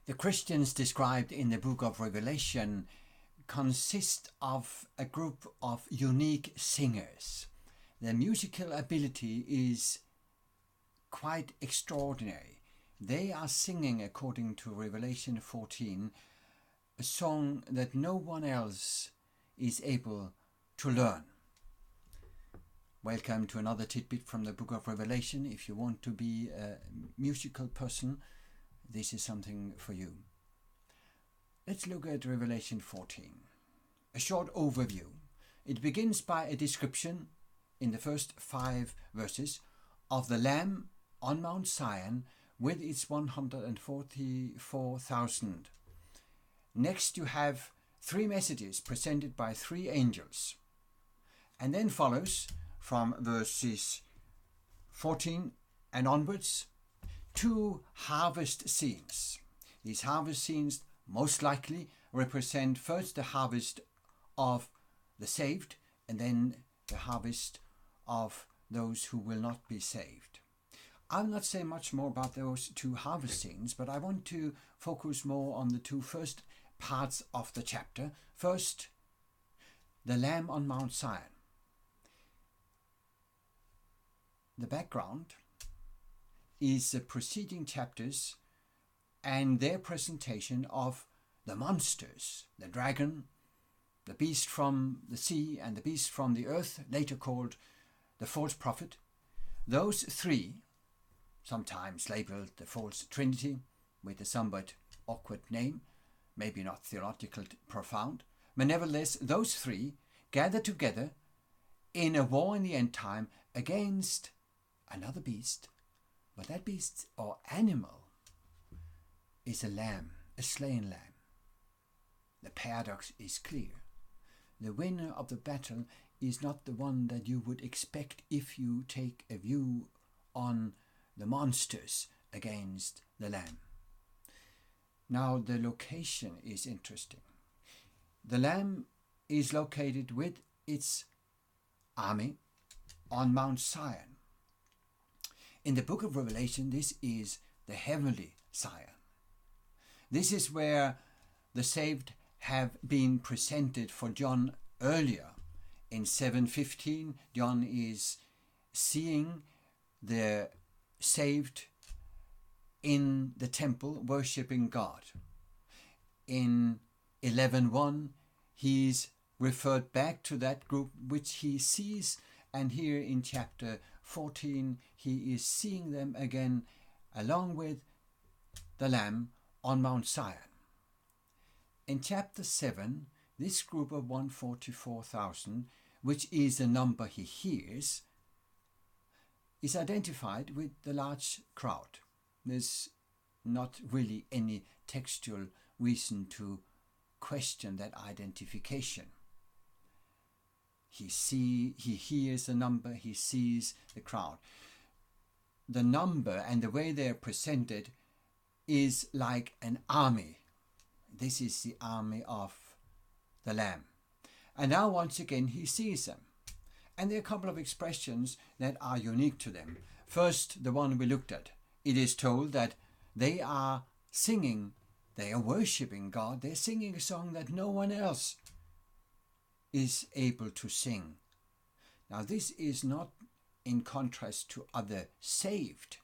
The Christians described in the book of Revelation consist of a group of unique singers. Their musical ability is quite extraordinary. They are singing, according to Revelation 14, a song that no one else is able to learn. Welcome to another tidbit from the book of Revelation. If you want to be a musical person, this is something for you. Let's look at Revelation 14. A short overview. It begins by a description in the first 5 verses of the Lamb on Mount Zion with its 144,000. Next you have 3 messages presented by 3 angels. And then follows from verses 14 and onwards 2 harvest scenes. These harvest scenes most likely represent first the harvest of the saved and then the harvest of those who will not be saved. I'll not say much more about those 2 harvest scenes, but I want to focus more on the 2 first parts of the chapter. First, the Lamb on Mount Zion. The background is the preceding chapters and their presentation of the monsters, the dragon, the beast from the sea and the beast from the earth, later called the false prophet. Those 3, sometimes labeled the false trinity with a somewhat awkward name, maybe not theological profound, but nevertheless those 3 gather together in a war in the end time against another beast, but that beast or animal is a lamb, a slain lamb. The paradox is clear. The winner of the battle is not the one that you would expect if you take a view on the monsters against the lamb. Now the location is interesting. The lamb is located with its army on Mount Zion. In the book of Revelation, this is the heavenly Zion. This is where the saved have been presented for John earlier. In 7:15, John is seeing the saved in the temple worshipping God. In 11:1, he's referred back to that group which he sees, and here in chapter 14 he is seeing them again along with the Lamb on Mount Zion. In chapter 7, this group of 144,000, which is the number he hears, is identified with the large crowd. There's not really any textual reason to question that identification. He hears the number, he sees the crowd. The number and the way they're presented is like an army. This is the army of the Lamb. And now once again he sees them. And there are a couple of expressions that are unique to them. First, the one we looked at. It is told that they are singing, they are worshipping God. They're singing a song that no one else is able to sing. Now this is not in contrast to other saved.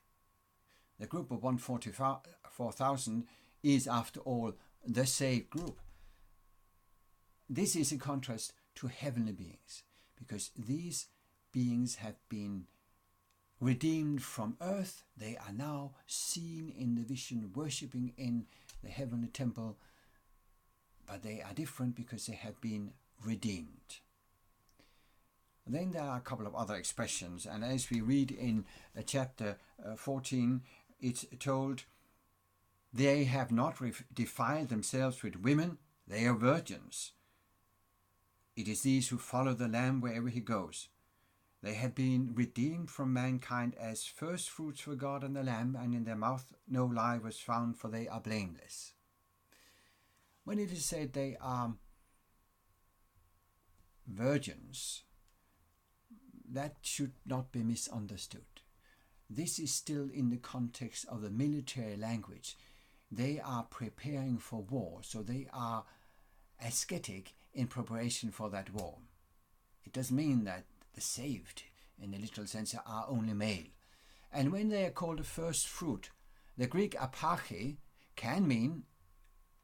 The group of 144,000 is after all the saved group. This is in contrast to heavenly beings, because these beings have been redeemed from earth. They are now seen in the vision, worshipping in the heavenly temple, but they are different because they have been redeemed. Then there are a couple of other expressions, and as we read in chapter 14, it's told, they have not defiled themselves with women, they are virgins. It is these who follow the Lamb wherever he goes. They have been redeemed from mankind as first fruits for God and the Lamb, and in their mouth no lie was found, for they are blameless. When it is said they are virgins, that should not be misunderstood. This is still in the context of the military language. they are preparing for war, so they are ascetic in preparation for that war. It doesn't mean that the saved, in a literal sense, are only male. And when they are called a first fruit, the Greek aparche can mean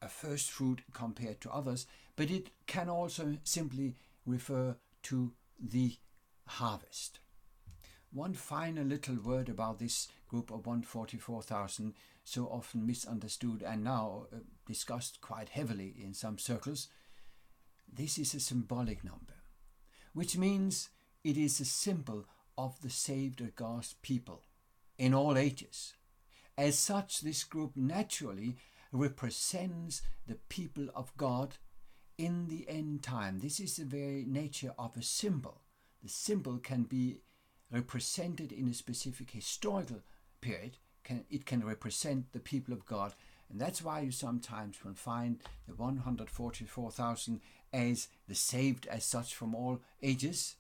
a first fruit compared to others, but it can also simply refer to the harvest. One final little word about this group of 144,000, so often misunderstood and now discussed quite heavily in some circles. This is a symbolic number, which means it is a symbol of the saved or God's people in all ages. As such, this group naturally represents the people of God in the end time. This is the very nature of a symbol. The symbol can be represented in a specific historical period. It can represent the people of God, and that's why you sometimes will find the 144,000 as the saved as such from all ages,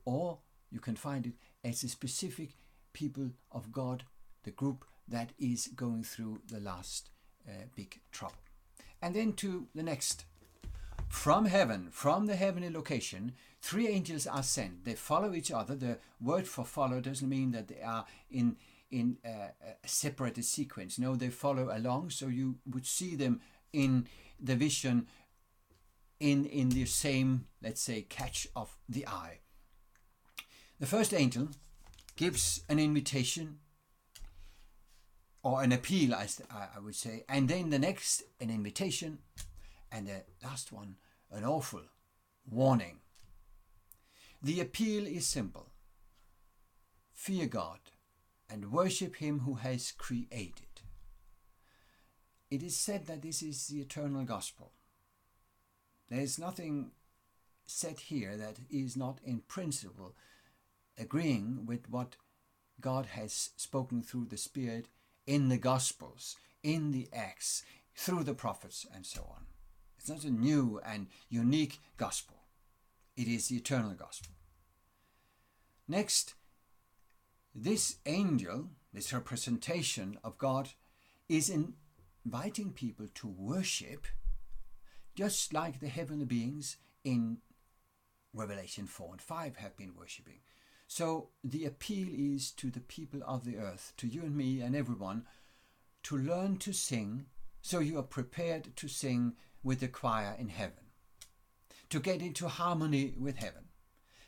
or you can find it as a specific people of God, the group that is going through the last big trouble. And then to the next. From heaven, from the heavenly location, 3 angels are sent. They follow each other. The word for follow doesn't mean that they are in a separated sequence. No, they follow along, so you would see them in the vision in the same, let's say, catch of the eye. The first angel gives an invitation, or an appeal, as I would say, and then the next an invitation, and the last one an awful warning. The appeal is simple: fear God and worship him who has created. It is said that this is the eternal gospel. There is nothing said here that is not in principle agreeing with what God has spoken through the Spirit in the Gospels, in the Acts, through the prophets, and so on. It's not a new and unique gospel. It is the eternal gospel. Next, this angel, this representation of God, is inviting people to worship just like the heavenly beings in Revelation 4 and 5 have been worshipping. So the appeal is to the people of the earth, to you and me and everyone, to learn to sing so you are prepared to sing with the choir in heaven, to get into harmony with heaven.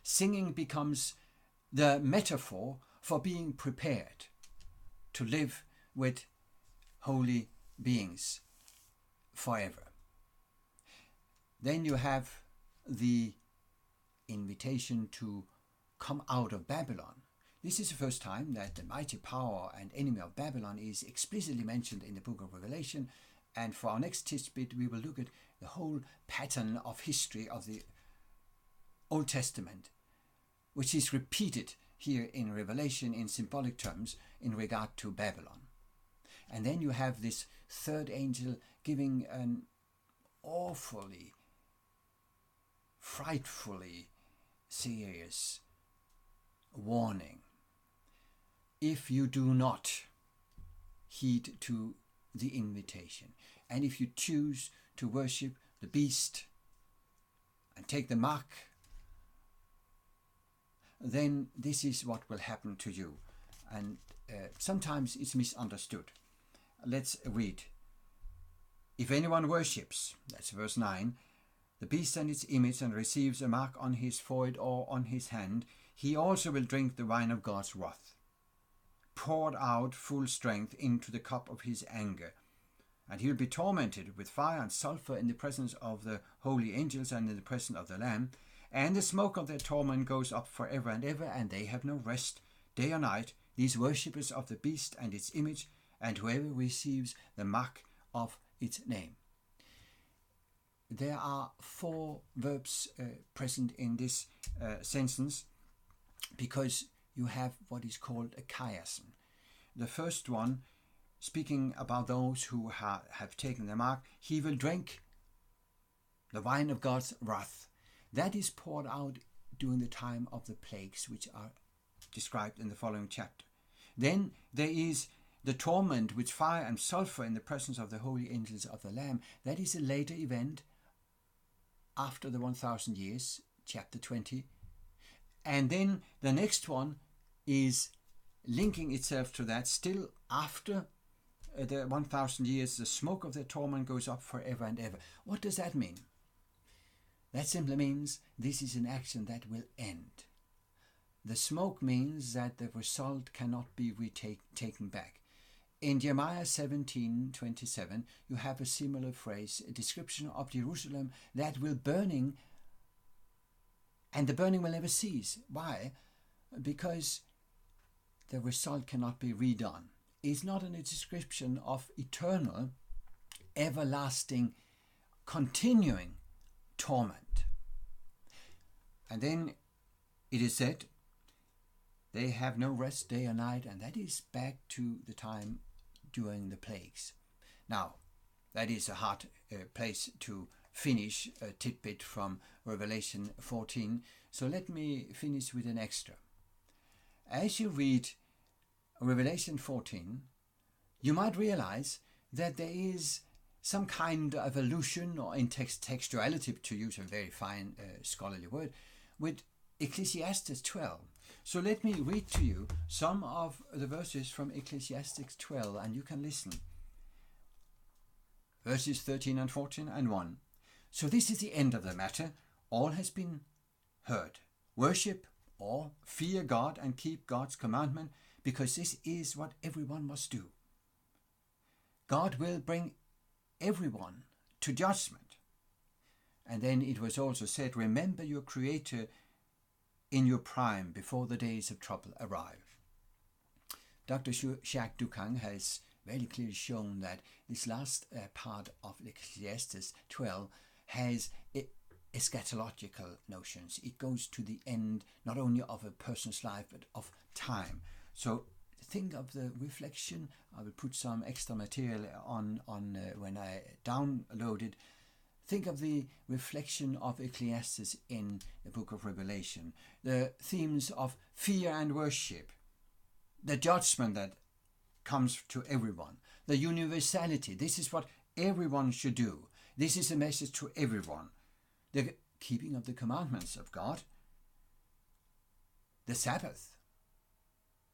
Singing becomes the metaphor for being prepared to live with holy beings forever. Then you have the invitation to come out of Babylon. This is the first time that the mighty power and enemy of Babylon is explicitly mentioned in the book of Revelation. And for our next tidbit, we will look at the whole pattern of history of the Old Testament, which is repeated here in Revelation in symbolic terms in regard to Babylon. And then you have this third angel giving an awfully, frightfully serious warning. If you do not heed to the invitation, and if you choose to worship the beast and take the mark, then this is what will happen to you. And sometimes it's misunderstood. Let's read. If anyone worships, that's verse 9, the beast and its image, and receives a mark on his forehead or on his hand, he also will drink the wine of God's wrath, poured out full strength into the cup of his anger. And he will be tormented with fire and sulfur in the presence of the holy angels and in the presence of the Lamb. And the smoke of their torment goes up forever and ever, and they have no rest day or night, these worshippers of the beast and its image, and whoever receives the mark of its name. There are 4 verbs present in this sentence, because you have what is called a chiasm. The first one, speaking about those who have taken the mark, he will drink the wine of God's wrath. That is poured out during the time of the plagues, which are described in the following chapter. Then there is the torment with fire and sulfur in the presence of the holy angels of the Lamb, that is a later event after the 1,000 years, chapter 20. And then the next one is linking itself to that, still after the 1,000 years, the smoke of their torment goes up forever and ever. What does that mean? That simply means this is an action that will end. The smoke means that the result cannot be taken back. In Jeremiah 17:27, you have a similar phrase, a description of Jerusalem that will burning, and the burning will never cease. Why? Because the result cannot be redone. It's not a description of eternal, everlasting, continuing torment. And then it is said, they have no rest day or night, and that is back to the time during the plagues. Now, that is a hard place to finish a tidbit from Revelation 14, so let me finish with an extra. As you read Revelation 14, you might realize that there is some kind of allusion or intertextuality, to use a very fine scholarly word, with Ecclesiastes 12. So let me read to you some of the verses from Ecclesiastes 12, and you can listen. Verses 13 and 14 and 1. So this is the end of the matter. All has been heard. Worship or fear God and keep God's commandment, because this is what everyone must do. God will bring everyone to judgment. And then it was also said, remember your Creator in your prime before the days of trouble arrive. Dr. Jacques Ducang has very clearly shown that this last part of Ecclesiastes 12 has eschatological notions. It goes to the end not only of a person's life but of time. So think of the reflection. I will put some extra material on when I download it. Think of the reflection of Ecclesiastes in the book of Revelation, the themes of fear and worship, the judgment that comes to everyone, the universality. This is what everyone should do. This is a message to everyone. The keeping of the commandments of God, the Sabbath.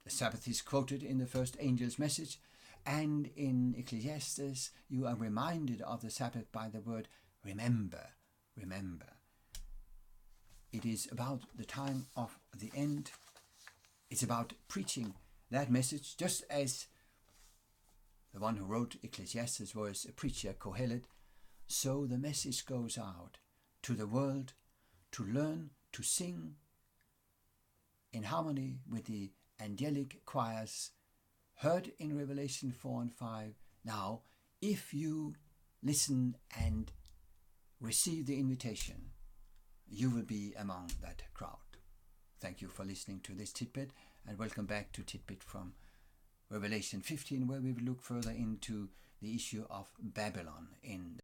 The Sabbath is quoted in the first angel's message, and in Ecclesiastes you are reminded of the Sabbath by the word remember, remember. It is about the time of the end. It's about preaching that message, just as the one who wrote Ecclesiastes was a preacher, Kohelet. So the message goes out to the world to learn to sing in harmony with the angelic choirs heard in Revelation 4 and 5. Now, if you listen and receive the invitation, you will be among that crowd. Thank you for listening to this tidbit, and welcome back to Tidbit from Revelation 15, where we will look further into the issue of Babylon in